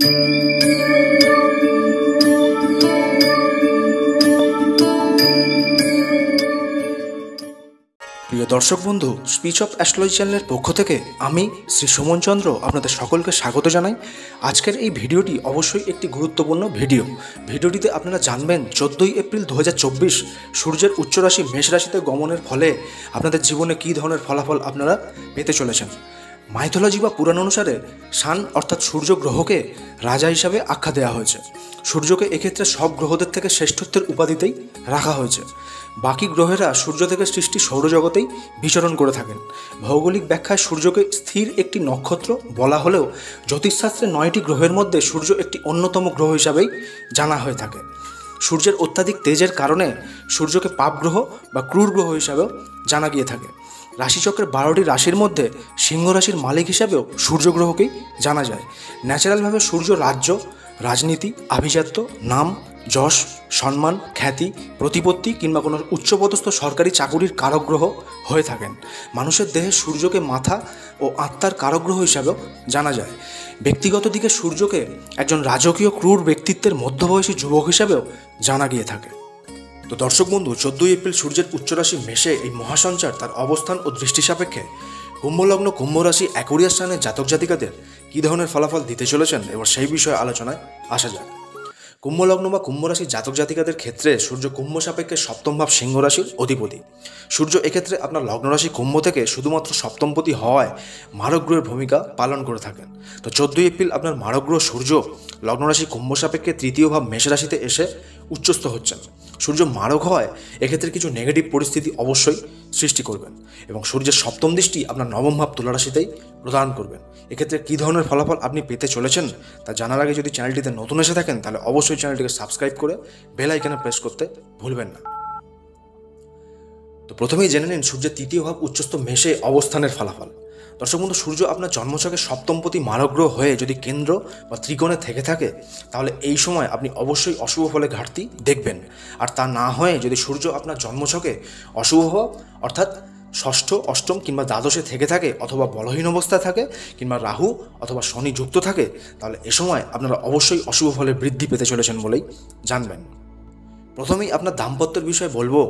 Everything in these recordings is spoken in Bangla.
প্রিয় দর্শক বন্ধু, স্পিচ অফ অ্যাস্ট্রোলজি চ্যানেলের পক্ষ থেকে আমি শ্রী সুমন চন্দ্র আপনাদের সকলকে স্বাগত জানাই। আজকের এই ভিডিওটি অবশ্যই একটি গুরুত্বপূর্ণ ভিডিওটিতে আপনারা জানবেন 14 এপ্রিল 2024 সূর্যের উচ্চ রাশি মেষ রাশিতে গমনের ফলে আপনাদের জীবনে কী ধরনের ফলাফল আপনারা পেতে চলেছেন। মাইথোলজি বা পুরাণ অনুসারে সান অর্থাৎ সূর্য গ্রহকে রাজা হিসাবে আখ্যা দেওয়া হয়েছে। সূর্যকে এক্ষেত্রে সব গ্রহদের থেকে শ্রেষ্ঠত্বের উপাধিতেই রাখা হয়েছে। বাকি গ্রহেরা সূর্য থেকে সৃষ্টি সৌরজগতেই বিচরণ করে থাকেন। ভৌগোলিক ব্যাখ্যায় সূর্যকে স্থির একটি নক্ষত্র বলা হলেও জ্যোতিষশাস্ত্রে 9টি গ্রহের মধ্যে সূর্য একটি অন্যতম গ্রহ হিসাবেই জানা হয়ে থাকে। সূর্যের অত্যাধিক তেজের কারণে সূর্যকে পাপ গ্রহ বা ক্রূর গ্রহ হিসাবেও জানা গিয়ে থাকে। রাশিচক্রের 12টি রাশির মধ্যে সিংহ রাশির মালিক হিসাবেও সূর্যগ্রহকেই জানা যায়। ন্যাচারালভাবে সূর্য রাজ্য, রাজনীতি, আভিজাত্য, নাম, যশ, সম্মান, খ্যাতি, প্রতিপত্তি কিংবা কোনো উচ্চপদস্থ সরকারি চাকুরির কারক গ্রহ হয়ে থাকেন। মানুষের দেহে সূর্যকে মাথা ও আত্মার কারক গ্রহ হিসাবেও জানা যায়। ব্যক্তিগত দিকে সূর্যকে একজন রাজকীয় ক্রূর ব্যক্তিত্বের মধ্যবয়সী যুবক হিসাবেও জানা গিয়ে থাকে। তো দর্শক বন্ধু, 14 এপ্রিল সূর্যের উচ্চরাশি মেষে এই মহাসঞ্চার তার অবস্থান ও দৃষ্টি সাপেক্ষে কুম্ভলগ্ন, কুম্ভ রাশি, অ্যাকোয়ারিয়াস স্থানের জাতক জাতিকাদের কী ধরনের ফলাফল দিতে চলেছেন এবার সেই বিষয়ে আলোচনায় আসা যাক। কুম্ভলগ্ন বা কুম্ভ রাশির জাতক জাতিকাদের ক্ষেত্রে সূর্য কুম্ভ সাপেক্ষে সপ্তম ভাব সিংহ রাশির অধিপতি। সূর্য এক্ষেত্রে আপনার লগ্ন রাশি কুম্ভ থেকে শুধুমাত্র সপ্তমপতি হওয়ায় মারক গ্রহের ভূমিকা পালন করে থাকেন। তো 14 এপ্রিল আপনার মারক গ্রহ সূর্য লগ্ন রাশি কুম্ভ সাপেক্ষে তৃতীয় ভাব মেষ রাশিতে এসে উচ্চস্থ হচ্ছেন। সূর্য মারক হয় এক্ষেত্রে কিছু নেগেটিভ পরিস্থিতি অবশ্যই সৃষ্টি করবেন এবং সূর্যের সপ্তম দৃষ্টি আপনার নবম ভাব তুলা রাশিতেই প্রদান করবেন। এক্ষেত্রে কী ধরনের ফলাফল আপনি পেতে চলেছেন তা জানার আগে যদি চ্যানেলটিতে নতুন এসে থাকেন তাহলে অবশ্যই চ্যানেলটিকে সাবস্ক্রাইব করে বেল আইকনে প্রেস করতে ভুলবেন না। তো প্রথমেই জেনে নিন সূর্যের তৃতীয় ভাব উচ্চস্থ মেষে অবস্থানের ফলাফল। দর্শক বন্ধু, সূর্য আপনার জন্মছকে সপ্তমপতি মারক গ্রহ হয়ে যদি কেন্দ্র বা ত্রিকোণে থেকে থাকে তাহলে এই সময় আপনি অবশ্যই অশুভ ফলে ঘাটতি দেখবেন। আর তা না হয়ে যদি সূর্য আপনার জন্মছকে অশুভ অর্থাৎ ষষ্ঠ, অষ্টম কিংবা দ্বাদশে থেকে থাকে অথবা বলহীন অবস্থায় থাকে কিংবা রাহু অথবা শনি যুক্ত থাকে তাহলে এ সময় আপনারা অবশ্যই অশুভ ফলে বৃদ্ধি পেতে চলেছেন বলেই জানবেন। প্রথমেই আপনার দাম্পত্যের বিষয়ে বলবো,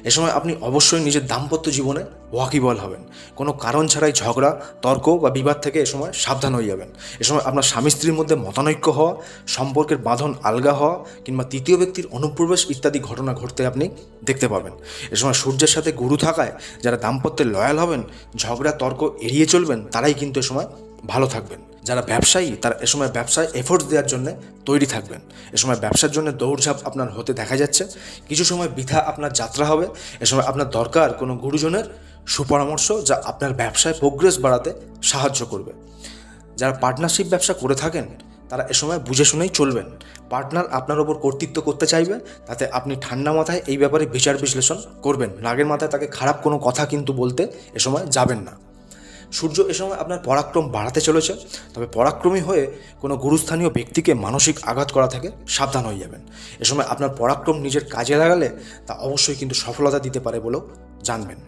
এ সময় আপনি অবশ্যই নিজের দাম্পত্য জীবনে ওয়াকিবল হবেন। কোনো কারণ ছাড়াই ঝগড়া, তর্ক বা বিবাদ থেকে এ সময় সাবধান হয়ে যাবেন। এ সময় আপনার স্বামী স্ত্রীর মধ্যে মতানৈক্য হওয়া, সম্পর্কের বাঁধন আলগা হওয়া কিংবা তৃতীয় ব্যক্তির অনুপ্রবেশ ইত্যাদি ঘটনা ঘটতে আপনি দেখতে পাবেন। এ সময় সূর্যের সাথে গুরু থাকায় যারা দাম্পত্যে লয়াল হবেন, ঝগড়া তর্ক এড়িয়ে চলবেন, তারাই কিন্তু এ সময় ভালো থাকবেন। যারা ব্যবসায়ী তারা এ সময় ব্যবসায় এফোর্টস দেওয়ার জন্য তৈরি থাকবেন। এ সময় ব্যবসার জন্য দৌড়ঝাঁপ আপনার হতে দেখা যাচ্ছে। কিছু সময় বৃথা আপনার যাত্রা হবে। এ সময় আপনার দরকার কোনো গুরুজনের সুপরামর্শ যা আপনার ব্যবসায় প্রোগ্রেস বাড়াতে সাহায্য করবে। যারা পার্টনারশিপ ব্যবসা করে থাকেন তারা এ সময় বুঝে শুনেই চলবেন। পার্টনার আপনার ওপর কর্তৃত্ব করতে চাইবে, তাতে আপনি ঠান্ডা মাথায় এই ব্যাপারে বিচার বিশ্লেষণ করবেন। রাগের মাথায় তাকে খারাপ কোনো কথা কিন্তু বলতে এ সময় যাবেন না। সূর্য এ সময় আপনার পরাক্রম বাড়াতে চলেছে, তবে পরাক্রমী হয়ে কোনো গুরুস্থানীয় ব্যক্তিকে মানসিক আঘাত করা থেকে সাবধান হয়ে যাবেন। এ সময় আপনার পরাক্রম নিজের কাজে লাগালে তা অবশ্যই কিন্তু সফলতা দিতে পারে বলেও জানবেন।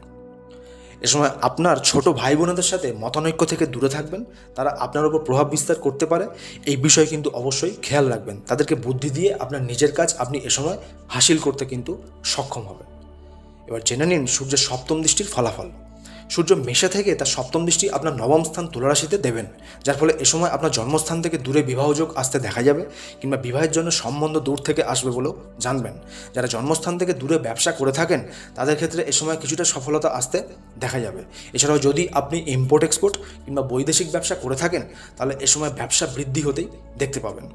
এ সময় আপনার ছোট ভাই বোনেদের সাথে মতানৈক্য থেকে দূরে থাকবেন। তারা আপনার উপর প্রভাব বিস্তার করতে পারে, এই বিষয়ে কিন্তু অবশ্যই খেয়াল রাখবেন। তাদেরকে বুদ্ধি দিয়ে আপনার নিজের কাজ আপনি এ সময় হাসিল করতে কিন্তু সক্ষম হবেন। এবার জেনে নিন সূর্যের সপ্তম দৃষ্টির ফলাফল। সূর্য মেষে থেকে তার সপ্তম দৃষ্টি আপনার নবম স্থান তুলা রাশিতে দেবেন, যার ফলে এ সময় আপনার জন্মস্থান থেকে দূরে বিবাহযোগ আসতে দেখা যাবে কিংবা বিবাহের জন্য সম্বন্ধ দূর থেকে আসবে বলেও জানবেন। যারা জন্মস্থান থেকে দূরে ব্যবসা করে থাকেন তাদের ক্ষেত্রে এ সময় কিছুটা সফলতা আসতে দেখা যাবে। এছাড়াও যদি আপনি ইম্পোর্ট এক্সপোর্ট কিংবা বৈদেশিক ব্যবসা করে থাকেন তাহলে এ সময় ব্যবসা বৃদ্ধি হতেই দেখতে পাবেন।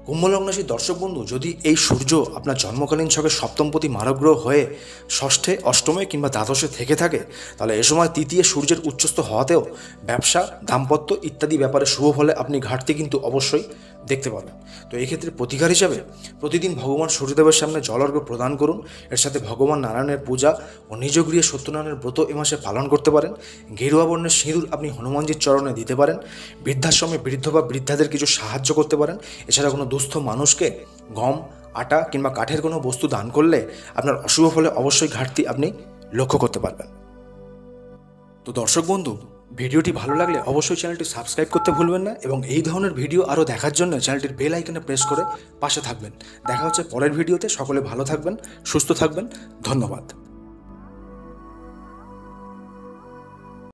কুম্ভলগ্ন রাশির দর্শক বন্ধু, যদি এই সূর্য আপনার জন্মকালীন ছকে সপ্তমপতি মারক গ্রহ হয়ে ষষ্ঠে, অষ্টমে কিংবা দ্বাদশে থেকে থাকে তাহলে এ সময় তৃতীয় সূর্যের উচ্চস্থ হওয়াতেও ব্যবসা, দাম্পত্য ইত্যাদি ব্যাপারে শুভ ফলে আপনি ঘাটতি কিন্তু অবশ্যই দেখতে পাবেন। তো এক্ষেত্রে প্রতিকার হিসাবে প্রতিদিন ভগবান সূর্যদেবের সামনে জল অর্ঘ্য প্রদান করুন। এর সাথে ভগবান নারায়ণের পূজা ও নিজ গৃহে সত্যনারায়ণের ব্রত এ মাসে পালন করতে পারেন। গেরুয়া বর্ণের সিঁদুর আপনি হনুমানজির চরণে দিতে পারেন। বৃদ্ধাশ্রমে বৃদ্ধ বা বৃদ্ধাদের কিছু সাহায্য করতে পারেন। এছাড়া কোনো দুস্থ মানুষকে গম, আটা কিংবা কাঠের কোনো বস্তু দান করলে আপনার অশুভ ফলে অবশ্যই ঘাটতি আপনি লক্ষ্য করতে পারবেন। তো দর্শক বন্ধু, ভিডিওটি ভালো লাগলে অবশ্যই চ্যানেলটি সাবস্ক্রাইব করতে ভুলবেন না এবং এই ধরনের ভিডিও আরও দেখার জন্য চ্যানেলটির বেল আইকনে প্রেস করে পাশে থাকবেন। দেখা হচ্ছে পরের ভিডিওতে। সকলে ভালো থাকবেন, সুস্থ থাকবেন। ধন্যবাদ।